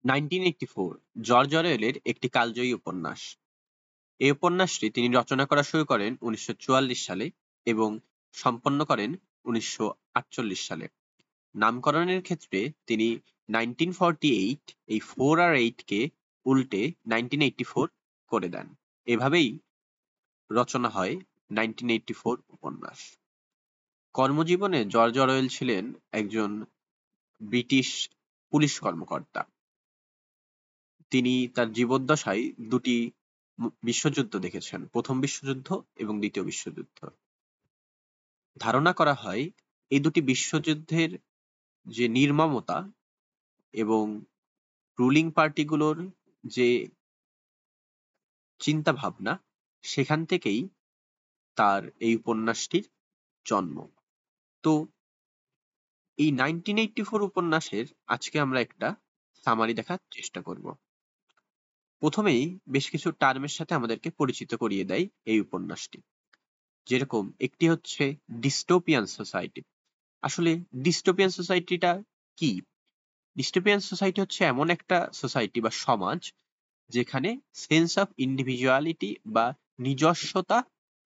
1984 George অরওয়েলের একটি কালজয়ী উপন্যাস। এই উপন্যাসটি তিনি রচনা করা শুরু করেন 1944 সালে এবং সম্পন্ন করেন 1948 সালে। নামকরণের ক্ষেত্রে তিনি 1948 এই 4 আর 8 কে উল্টে 1984 করে দেন। এভাবেই রচনা হয় 1984 উপন্যাস। কর্মজীবনে জর্জ অরওয়েল ছিলেন একজন ব্রিটিশ পুলিশ কর্মকর্তা। তিনি তার জীবদ্দশায় দুটি বিশ্বযুদ্ধ দেখেছেন, প্রথম বিশ্বযুদ্ধ এবং দ্বিতীয় বিশ্বযুদ্ধ। ধারণা করা হয় এই দুটি বিশ্বযুদ্ধের যে নির্মমতা এবং রুলিং পার্টিগুলোর যে চিন্তা ভাবনা, সেখান থেকেই তার এই উপন্যাসটির জন্ম। তো এই 1984 উপন্যাসের আজকে আমরা একটা সামারি দেখার চেষ্টা করব। প্রথমেই বেশ কিছু টার্মের সাথে আমাদেরকে পরিচিত করিয়ে দেয় এই উপন্যাসটি। যেরকম একটি হচ্ছে ডিস্টোপিয়ান সোসাইটি। আসলে ডিস্টোপিয়ান সোসাইটিটা কি? ডিস্টোপিয়ান সোসাইটি হচ্ছে এমন একটা সোসাইটি বা সমাজ যেখানে সেন্স অফ ইন্ডিভিজুয়ালিটি বা নিজস্বতা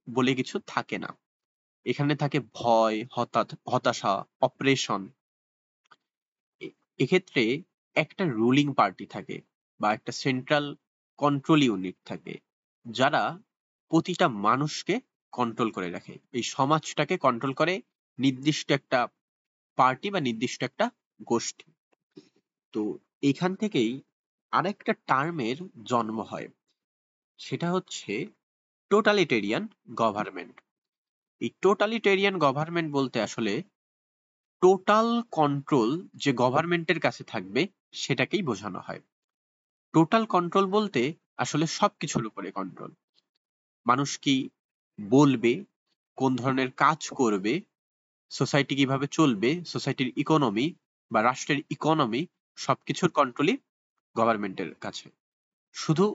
বলে কিছু থাকে না। এখানে থাকে ভয়, হতাশা, অপারেশন। এক্ষেত্রে একটা রুলিং পার্টি থাকে বা একটা সেন্ট্রাল কন্ট্রোল ইউনিট থাকে, যারা প্রতিটা মানুষকে কন্ট্রোল করে রাখে। এই সমাজটাকে কন্ট্রোল করে নির্দিষ্ট একটা পার্টি বা নির্দিষ্ট একটা গোষ্ঠী। তো এখান থেকেই আরেকটা টার্মের জন্ম হয়, সেটা হচ্ছে টোটালিটেরিয়ান গভর্নমেন্ট। এই টোটালিটেরিয়ান গভর্নমেন্ট বলতে আসলে টোটাল কন্ট্রোল যে গভর্নমেন্টের কাছে থাকবে সেটাকেই বোঝানো হয়। টোটাল কন্ট্রোল বলতে আসলে সবকিছুর উপরে কন্ট্রোল। মানুষ কি বলবে, কোন ধরনের কাজ করবে, সোসাইটি কিভাবে চলবে, সোসাইটির ইকোনমি বা রাষ্ট্রের ইকোনমি, সবকিছুর কন্ট্রোলই গভর্নমেন্টের কাছে। শুধু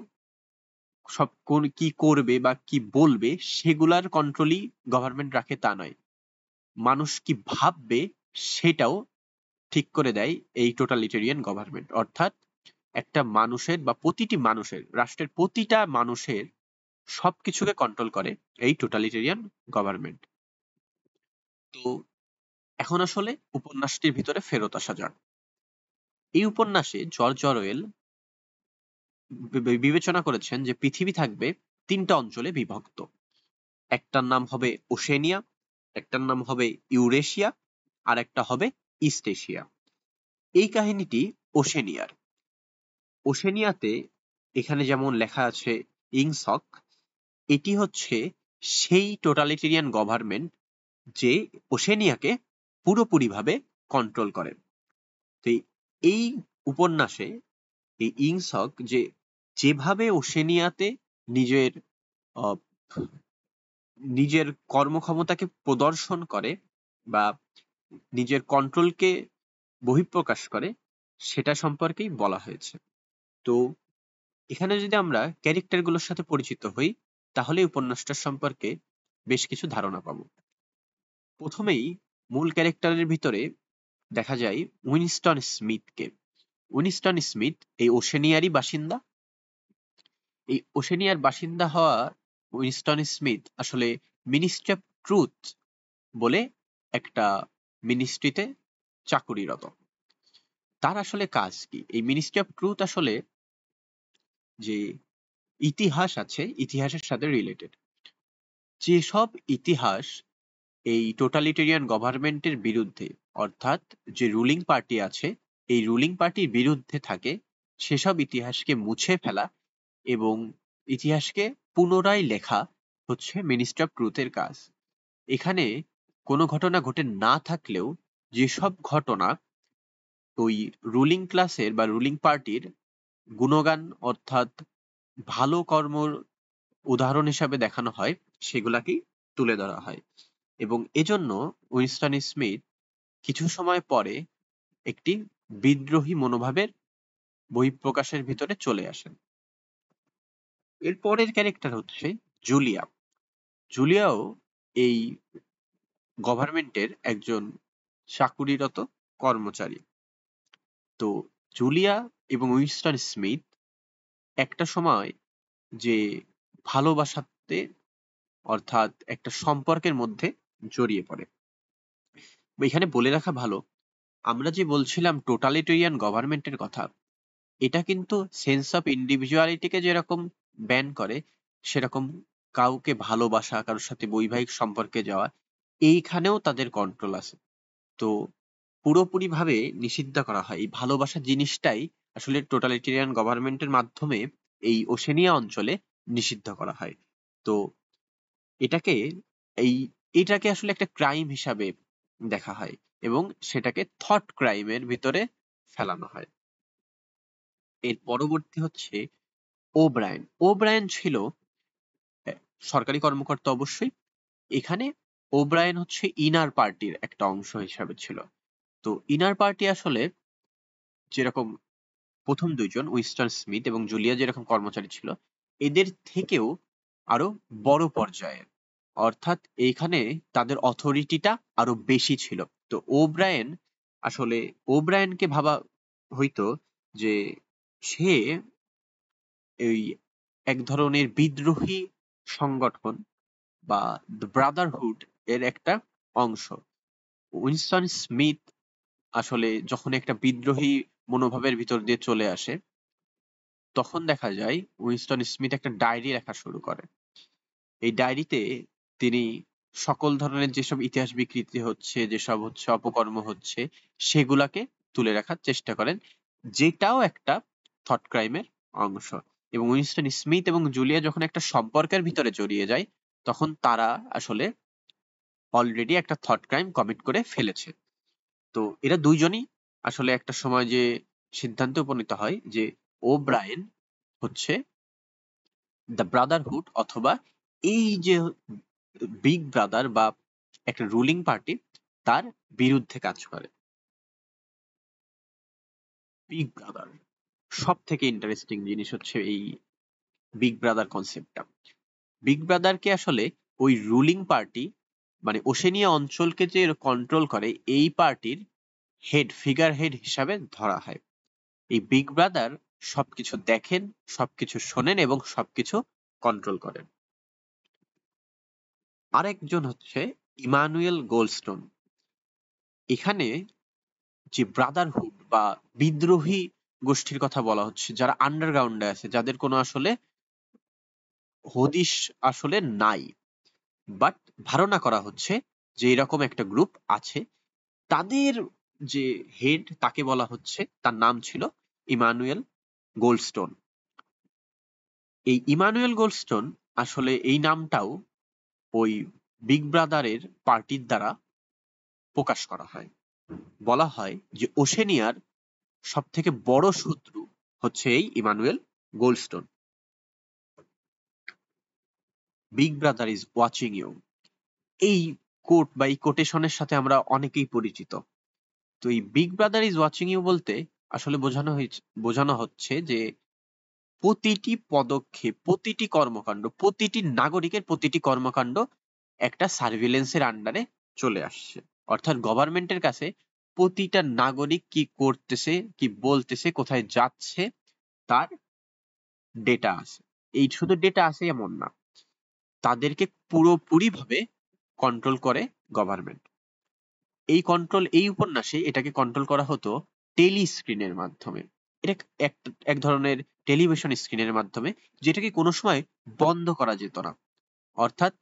সব কি করবে বা কি বলবে সেগুলার কন্ট্রোলই গভর্নমেন্ট রাখে তা নয়, মানুষ কি ভাববে সেটাও ঠিক করে দেয় এই টোটালিটেরিয়ান গভর্নমেন্ট। অর্থাৎ একটা মানুষের বা প্রতিটি মানুষের, রাষ্ট্রের প্রতিটা মানুষের সবকিছুকে কন্ট্রোল করে এই টোটালিটেরিয়ান গভর্নমেন্ট। তো এখন আসলে উপন্যাসটির ভিতরে ফেরত আসা যাক। এই উপন্যাসে জর্জ অরওয়েল বিবেচনা করেছেন যে পৃথিবী থাকবে তিনটা অঞ্চলে বিভক্ত। একটার নাম হবে ওশেনিয়া, একটার নাম হবে ইউরেশিয়া, আর একটা হবে ইস্ট এশিয়া। এই কাহিনীটি ওশেনিয়ার। ওশেনিয়াতে এখানে যেমন লেখা আছে ইংসক, এটি হচ্ছে সেই টোটালিটেরিয়ান গভর্নমেন্ট যে ওশেনিয়াকে পুরোপুরিভাবে কন্ট্রোল করে। তো এই উপন্যাসে এই ইংসক যেভাবে ওশেনিয়াতে নিজের নিজের কর্মক্ষমতাকে প্রদর্শন করে বা নিজের কন্ট্রোলকে বহিঃপ্রকাশ করে, সেটা সম্পর্কেই বলা হয়েছে। তো এখানে যদি আমরা ক্যারেক্টার গুলোর সাথে পরিচিত হই, তাহলে উপন্যাসটার সম্পর্কে বেশ কিছু ধারণা পাবো। প্রথমেই মূল ক্যারেক্টারের ভিতরে দেখা যায় উইনস্টন স্মিথকে। উইনস্টন স্মিথ এই ওশেনিয়ারই বাসিন্দা। এই ওশেনিয়ার বাসিন্দা হওয়া উইনস্টন স্মিথ আসলে মিনিস্ট্রি অফ ট্রুথ বলে একটা মিনিস্ট্রিতে চাকুরিরত। তার আসলে কাজ কি? এই মিনিস্ট্রি অফ ট্রুথ আসলে যে ইতিহাস আছে, ইতিহাসের সাথে রিলেটেড। যেসব ইতিহাস এই টোটালিটেরিয়ান গভর্নমেন্টের বিরুদ্ধে, অর্থাৎ যে রুলিং পার্টি আছে এই রুলিং পার্টির বিরুদ্ধে থাকে, সেসব ইতিহাসকে মুছে ফেলা এবং ইতিহাসকে পুনরায় লেখা হচ্ছে মিনিস্ট্রি অফ ট্রুথের কাজ। এখানে কোনো ঘটনা ঘটে না থাকলেও যেসব ঘটনা ওই রুলিং ক্লাসের বা রুলিং পার্টির গুণগান, অর্থাৎ ভালো কর্মর উদাহরণ হিসাবে দেখানো হয়, সেগুলাকেই তুলে ধরা হয়। এবং এজন্য উইনস্টন স্মিথ কিছু সময় পরে একটি বিদ্রোহী মনোভাবের বহিঃপ্রকাশের ভিতরে চলে আসেন। এর পরের ক্যারেক্টার হচ্ছে জুলিয়া। জুলিয়াও এই গভর্নমেন্টের একজন চাকুরিরত কর্মচারী। তো জুলিয়া এবং উইনস্টন স্মিথ একটা সময় যে ভালোবাসাতে অর্থাৎ একটা সম্পর্কের মধ্যে জড়িয়ে পড়ে। এখানে বলে রাখা ভালো, আমরা যে বলছিলাম টোটালিটেরিয়ান গভর্নমেন্টের কথা, এটা কিন্তু সেন্স অফ ইন্ডিভিজুয়ালিটিকে যেরকম ব্যান করে, সেরকম কাউকে ভালোবাসা, কারোর সাথে বৈবাহিক সম্পর্কে যাওয়া, এইখানেও তাদের কন্ট্রোল আছে। তো পুরোপুরি ভাবে নিষিদ্ধ করা হয়। এই ভালোবাসা জিনিসটাই আসলে টোটালিটেরিয়ান গভর্নমেন্টের মাধ্যমে এই ওশেনিয়া অঞ্চলে নিষিদ্ধ করা হয়। তো এটাকে এই এটাকে আসলে একটা ক্রাইম হিসাবে দেখা হয় এবং সেটাকে থট ক্রাইমের ভিতরে ফেলানো হয়। এর পরবর্তী হচ্ছে ওব্রায়েন। ওব্রায়েন ছিল সরকারি কর্মকর্তা অবশ্যই। এখানে ওব্রায়েন হচ্ছে ইনার পার্টির একটা অংশ হিসাবে ছিল। তো ইনার পার্টি আসলে যেরকম প্রথম দুইজন উইনস্টন স্মিথ এবং জুলিয়া যেরকম কর্মচারী ছিল, এদের থেকেও আরো বড় পর্যায়ে, অর্থাৎ এইখানে তাদের অথরিটিটা আরো বেশি ছিল। তো ওব্রায়েন আসলে ওব্রায়েনকে ভাবা হইতো যে সে এই এক ধরনের বিদ্রোহী সংগঠন বা দ্য ব্রাদারহুড এর একটা অংশ। উইনস্টন স্মিথ আসলে যখন একটা বিদ্রোহী মনোভাবের ভিতর দিয়ে চলে আসে, তখন দেখা যায় উইনস্টন স্মিথ একটা ডায়েরি লেখা শুরু করে। এই ডায়েরিতে তিনি সকল ধরনের যেসব ইতিহাস বিকৃতি হচ্ছে, যেসব হচ্ছে অপকর্ম হচ্ছে, সেগুলাকে তুলে রাখার চেষ্টা করেন, যেটাও একটা থট ক্রাইমের অংশ। এবং উইনস্টন স্মিথ এবং জুলিয়া যখন একটা সম্পর্কের ভিতরে জড়িয়ে যায়, তখন তারা আসলে অলরেডি একটা থট ক্রাইম কমিট করে ফেলেছে। তো এরা দুইজনই আসলে একটা সময় যে সিদ্ধান্তে উপনীত হয় যে ওব্রায়েন হচ্ছে দ্য ব্রাদারহুড অথবা এই যে বিগ ব্রাদার বা একটা রুলিং পার্টি, তার বিরুদ্ধে কাজ করে। বিগ ব্রাদার সব থেকে ইন্টারেস্টিং জিনিস হচ্ছে এই বিগ ব্রাদার কনসেপ্টটা। বিগ ব্রাদারকে আসলে ওই রুলিং পার্টি মানে ওশেনিয়া অঞ্চলকে যে কন্ট্রোল করে, এই পার্টির ফিগার হেড হিসাবে ধরা হয়। এই বিগ ব্রাদার সবকিছু দেখেন, সবকিছু শোনেন এবং সবকিছু কন্ট্রোল করেন। আরেকজন হচ্ছে ইমানুয়েল গোল্ডস্টোন। এখানে যে ব্রাদারহুড বা বিদ্রোহী গোষ্ঠীর কথা বলা হচ্ছে, যারা আন্ডারগ্রাউন্ডে আছে, যাদের কোনো আসলে হদিশ আসলে নাই, বাট ধারণা করা হচ্ছে যে এরকম একটা গ্রুপ আছে, তাদের যে হেড তাকে বলা হচ্ছে, তার নাম ছিল ইমানুয়েল গোল্ডস্টোন। এই ইমানুয়েল গোল্ডস্টোন আসলে এই নামটাও ওই বিগ ব্রাদারের পার্টির দ্বারা প্রকাশ করা হয়। বলা হয় যে ওশেনিয়ার সব থেকে বড় শত্রু হচ্ছে এই Emmanuel Goldstone. Big Brother is watching you, এই কোট বা এই কোটেশনের সাথে আমরা অনেকেই পরিচিত। তো এই Big Brother is watching you বলতে আসলে বোঝানো হচ্ছে যে প্রতিটি পদক্ষেপ, প্রতিটি কর্মকাণ্ড, প্রতিটি নাগরিকের প্রতিটি কর্মকাণ্ড একটা সার্ভিলেন্সের আন্ডারে চলে আসছে। অর্থাৎ গভর্নমেন্টের কাছে প্রতিটা নাগরিক কি করতেছে, কি বলতেছে, কোথায় যাচ্ছে, তার ডেটা আছে। এই শুধু ডেটা আছে এমন না, তাদেরকে পুরোপুরি ভাবে কন্ট্রোল করে গভর্নমেন্ট। এই কন্ট্রোল, এই উপন্যাসে এটাকে কন্ট্রোল করা হতো টেলি স্ক্রিনের মাধ্যমে। এটা এক ধরনের টেলিভিশন স্ক্রিনের মাধ্যমে, যেটাকে কোনো সময় বন্ধ করা যেত না। অর্থাৎ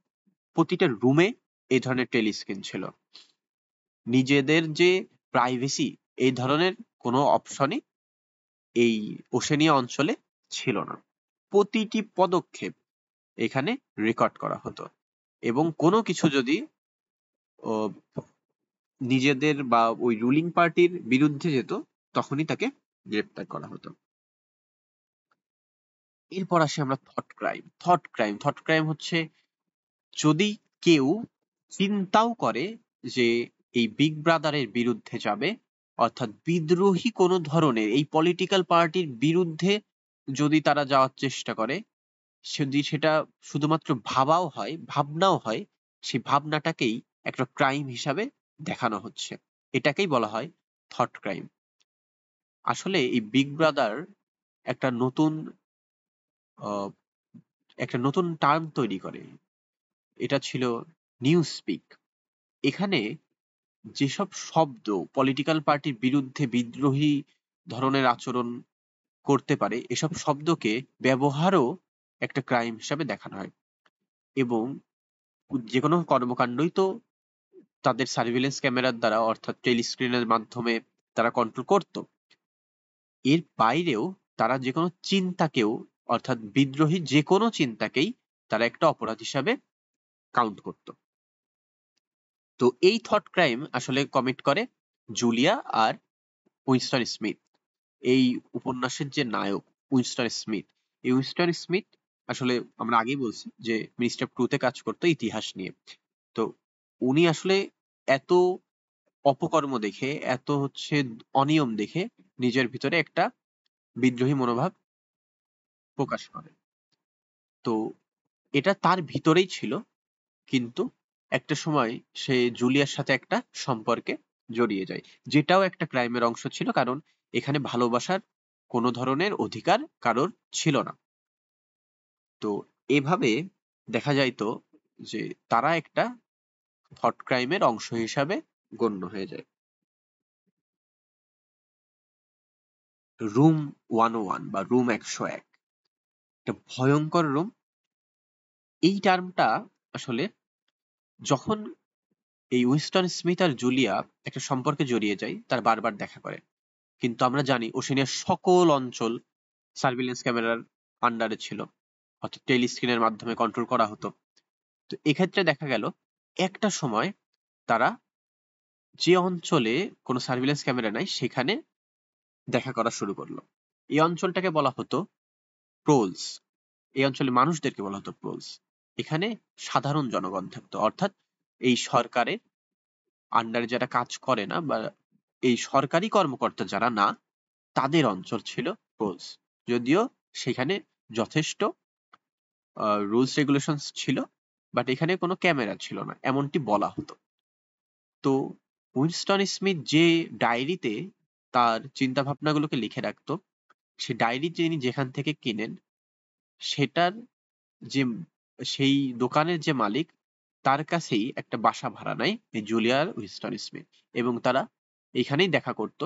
প্রতিটা রুমে এই ধরনের টেলি স্ক্রিন ছিল। নিজেদের যে প্রাইভেসি, এই ধরনের কোনো অপশনই এই ওশেনিয়া অঞ্চলে ছিল না। প্রতিটি পদক্ষেপ এখানে রেকর্ড করা হতো এবং কোনো কিছু যদি নিজেদের বা ওই রুলিং পার্টির বিরুদ্ধে যেত, তখনই তাকে গ্রেপ্তার করা হতো। এরপর আসি আমরা থট ক্রাইম। থট ক্রাইম হচ্ছে যদি কেউ চিন্তাও করে যে এই বিগ ব্রাদারের বিরুদ্ধে যাবে, অর্থাৎ বিদ্রোহী কোনো ধরনের এই পলিটিক্যাল পার্টির বিরুদ্ধে যদি তারা যাওয়ার চেষ্টা করে, যদি সেটা শুধুমাত্র ভাবনাও হয়, সেই ভাবনাটাকেই একটা ক্রাইম হিসাবে দেখানো হচ্ছে। এটাকেই বলা হয় থট ক্রাইম। আসলে এই বিগ ব্রাদার একটা নতুন আহ, একটা নতুন টার্ম তৈরি করে। এটা ছিল নিউজ স্পিক। এখানে যেসব শব্দ পলিটিক্যাল পার্টির বিরুদ্ধে বিদ্রোহী ধরনের আচরণ করতে পারে, এসব শব্দকে ব্যবহারও একটা ক্রাইম হিসাবে দেখানো হয়। এবং যে কোনো কর্মকাণ্ডই তো তাদের সার্ভিলেন্স ক্যামেরার দ্বারা, অর্থাৎ টেলিস্ক্রিনের মাধ্যমে তারা কন্ট্রোল করত। এর বাইরেও তারা যে কোনো চিন্তাকেও, অর্থাৎ বিদ্রোহী যে কোনো চিন্তাকেই তারা একটা অপরাধ হিসাবে কাউন্ট করত। তো এই থট ক্রাইম আসলে কমিট করে জুলিয়া আর উইনস্টন স্মিথ। এই উপন্যাসের যে নায়ক উইনস্টন স্মিথ, এই উইনস্টন স্মিথ আসলে আমরা আগেই বলছি যে মিনিস্টার ট্রুতে কাজ করতো ইতিহাস নিয়ে। তো উনি আসলে এত অপকর্ম দেখে, এত অনিয়ম দেখে নিজের ভিতরে একটা বিদ্রোহী মনোভাব প্রকাশ করে। তো এটা তার ভিতরেই ছিল, কিন্তু একটা সময় সে জুলিয়ার সাথে একটা সম্পর্কে জড়িয়ে যায়, যেটাও একটা ক্রাইমের অংশ ছিল, কারণ এখানে ভালোবাসার কোনো ধরনের অধিকার কারোর ছিল না। তো এভাবে দেখা যাইতো যে তারা একটা থট ক্রাইমের অংশ হিসাবে গণ্য হয়ে যায়। রুম 101 বা রুম 101 একটা ভয়ঙ্কর রুম। এই টার্মটা আসলে যখন এই উইনস্টন স্মিথ আর জুলিয়া একটা সম্পর্কে জড়িয়ে যায়, তার বারবার দেখা করে, কিন্তু আমরা জানি ওশেনিয়ার সকল অঞ্চল সার্ভিলেন্স ক্যামেরার আন্ডারে ছিল, অর্থাৎ টেলিস্ক্রিনের মাধ্যমে কন্ট্রোল করা হতো। তো এক্ষেত্রে দেখা গেল একটা সময় তারা যে অঞ্চলে কোনো সার্ভিলেন্স ক্যামেরা নাই সেখানে দেখা করা শুরু করলো। এই অঞ্চলটাকে বলা হতো প্রোলস। এই অঞ্চলের মানুষদেরকে বলা হতো প্রোলস। এখানে সাধারণ জনগণ থাকতো, অর্থাৎ এই সরকারের আন্ডারে যারা কাজ করে না বা এই সরকারি কর্মকর্তা যারা না, তাদের অঞ্চল ছিল প্রোলস। যদিও সেখানে যথেষ্ট রুলস রেগুলেশন ছিল, বাট এখানে কোনো ক্যামেরা ছিল না এমনটি বলা হতো। তো উইনস্টন স্মিথ যে ডায়েরিতে তার চিন্তা ভাবনাগুলোকে লিখে রাখতো, সে ডায়েরি তিনি যেখান থেকে কিনেন সেটার যে সেই দোকানের যে মালিক, তার কাছেই একটা বাসা ভাড়া নেয় এই জুলিয়া আর উইনস্টন স্মিথ, এবং তারা এখানেই দেখা করত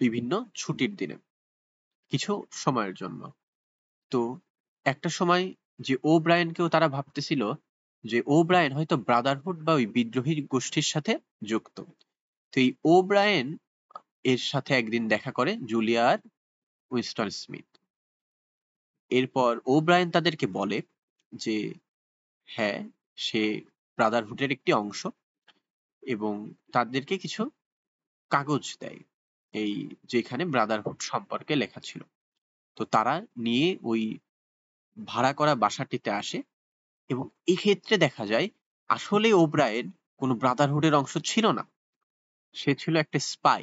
বিভিন্ন ছুটির দিনে কিছু সময়ের জন্য। তো একটা সময় যে ও ব্রায়ানকেও তারা ভাবতেছিল যে ও ব্রায়ান হয়তো ব্রাদারহুড বা ওই বিদ্রোহী গোষ্ঠীর সাথে যুক্ত। তো এই ও ব্রায়ান এর সাথে একদিন দেখা করে জুলিয়া আর উইনস্টন স্মিথ। এরপর ও ব্রায়ান তাদেরকে বলে যে হ্যাঁ, সে ব্রাদারহুডের একটি অংশ, এবং তাদেরকে কিছু কাগজ দেয় এই যেখানে ব্রাদারহুড সম্পর্কে লেখা ছিল। তো তারা নিয়ে ওই ভাড়া করা বাসাটিতে আসে, এবং এক্ষেত্রে দেখা যায় আসলে ওব্রায়েন কোনো ব্রাদারহুডের অংশ ছিল না, সে ছিল একটা স্পাই।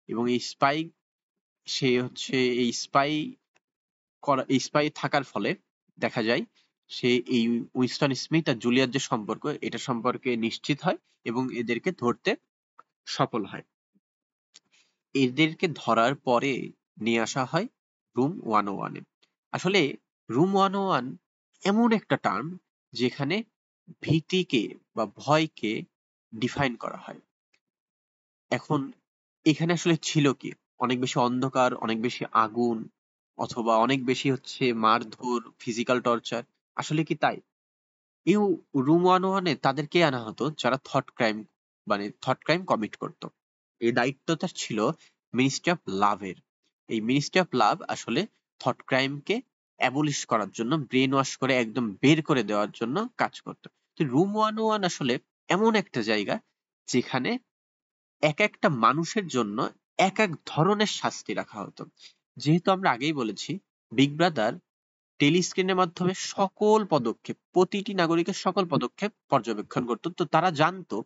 এবং এই স্পাই, সে এই স্পাই থাকার ফলে দেখা যায় সে এই উইনস্টন স্মিথ আর জুলিয়ার যে সম্পর্ক, এটা সম্পর্কে নিশ্চিত হয় এবং এদেরকে ধরতে সফল হয়। এদেরকে ধরার পরে নিয়ে আসা হয় রুম 101-এ। আসলে রুম 101 এমন একটা টার্ম যেখানে ভীতিকে বা ভয়কে ডিফাইন করা হয়। এখন এখানে আসলে ছিল কি? অনেক বেশি অন্ধকার, অনেক বেশি আগুন, অথবা অনেক বেশি মারধর, ফিজিক্যাল টর্চার। আসলে কি তাই? এই রুম 101-এ তাদেরকে আনা হতো যারা থট ক্রাইম কমিট করত। এই দায়িত্বটা ছিল মিনিস্ট্রি অফ লাভের। এই মিনিস্ট্রি অফ লাভ আসলে থট ক্রাইমকে অ্যাবলিশ করার জন্য, ব্রেন ওয়াশ করে একদম বের করে দেওয়ার জন্য কাজ করত। তো রুম 101 আসলে এমন একটা জায়গা যেখানে এক একটা মানুষের জন্য এক এক ধরনের শাস্তি রাখা হতো। যেহেতু আমরা আগেই বলেছি বিগ ব্রাদার টেলিস্ক্রিনের মাধ্যমে সকল পদক্ষেপ, প্রতিটি নাগরিকের সকল পদক্ষেপ পর্যবেক্ষণ করত। তো তারা জানতো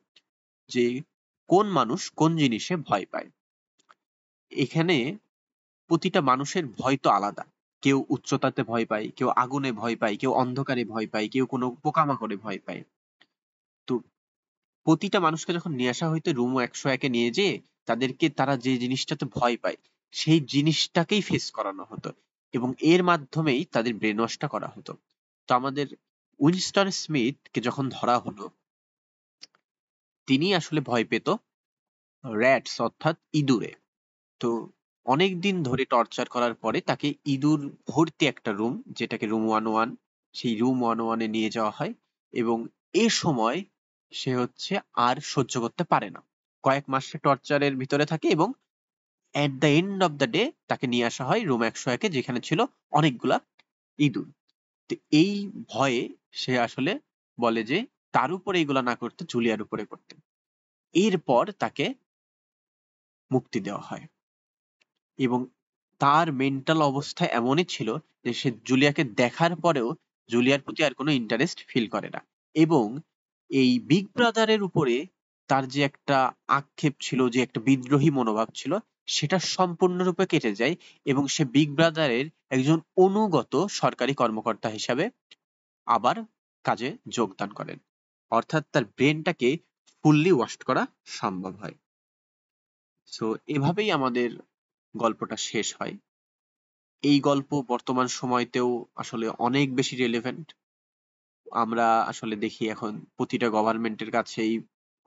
যে কোন মানুষ কোন জিনিসে ভয় পায়। এখানে প্রতিটা মানুষের ভয় তো আলাদা। কেউ উচ্চতাতে ভয় পায়, কেউ আগুনে ভয় পায়, কেউ অন্ধকারে ভয় পায়, কেউ কোনো পোকামাকড়ে ভয় পায়। তো প্রতিটা মানুষকে যখন নিয়ে আসা হইতো রুম 101-এ নিয়ে যেয়ে তাদেরকে তারা যে জিনিসটাতে ভয় পায় সেই জিনিসটাকেই ফেস করানো হতো এবং এর মাধ্যমেই তাদের ব্রেন ওয়াশটা করা হতো। তো আমাদের উইনস্টন স্মিথকে যখন ধরা হলো, তিনি আসলে ভয় পেত র‍্যাটস অর্থাৎ ইঁদুরে। তো অনেক দিন ধরে টর্চার করার পরে তাকে ইঁদুর ভর্তি একটা রুম, যেটাকে রুম 101, সেই রুম 101 এ নিয়ে যাওয়া হয় এবং এ সময় সে হচ্ছে আর সহ্য করতে পারে না। কয়েক মাস সে টর্চারের ভিতরে থাকে এবং at the end of the day তাকে নিয়ে আসা হয় রুম 101 এ, যেখানে ছিল অনেকগুলা ইঁদুর। তো এই ভয়ে সে আসলে বলে যে তার উপরে এগুলা না করতে জুলিয়ার উপরে করতে। এরপর তাকে মুক্তি দেওয়া হয় এবং তার মেন্টাল অবস্থা এমনই ছিল যে সে জুলিয়াকে দেখার পরেও জুলিয়ার প্রতি আর কোনো ইন্টারেস্ট ফিল করে না এবং এই বিগ ব্রাদারের উপরে তার যে একটা আক্ষেপ ছিল, যে একটা বিদ্রোহী মনোভাব ছিল, সেটা সম্পূর্ণরূপে কেটে যায় এবং সে বিগ ব্রাদারের একজন অনুগত সরকারি কর্মকর্তা হিসাবে আবার কাজে যোগদান করেন। অর্থাৎ তার ব্রেনটাকে ফুললি ওয়াশড করা সম্ভব হয়। সো এভাবেই আমাদের গল্পটা শেষ হয়। এই গল্প বর্তমান সময়তেও আসলে অনেক বেশি রেলেভেন্ট। আমরা আসলে দেখি এখন প্রতিটা গভর্নমেন্টের কাছেই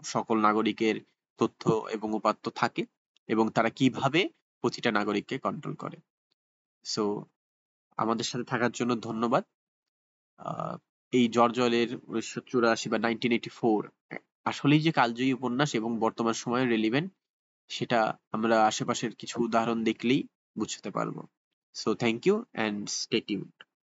সকল নাগরিকের তথ্য এবং উপাত্ত থাকে এবং তারা কিভাবে প্রতিটা নাগরিককে কন্ট্রোল করে। সো আমাদের সাথে থাকার জন্য ধন্যবাদ। এই জর্জ অরওয়েলের 1984 বা 1984 আসলেই যে কালজয়ী উপন্যাস এবং বর্তমান সময়ে রেলিভেন্ট, সেটা আমরা আশেপাশের কিছু উদাহরণ দেখলেই বুঝতে পারবো। So thank you and stay tuned.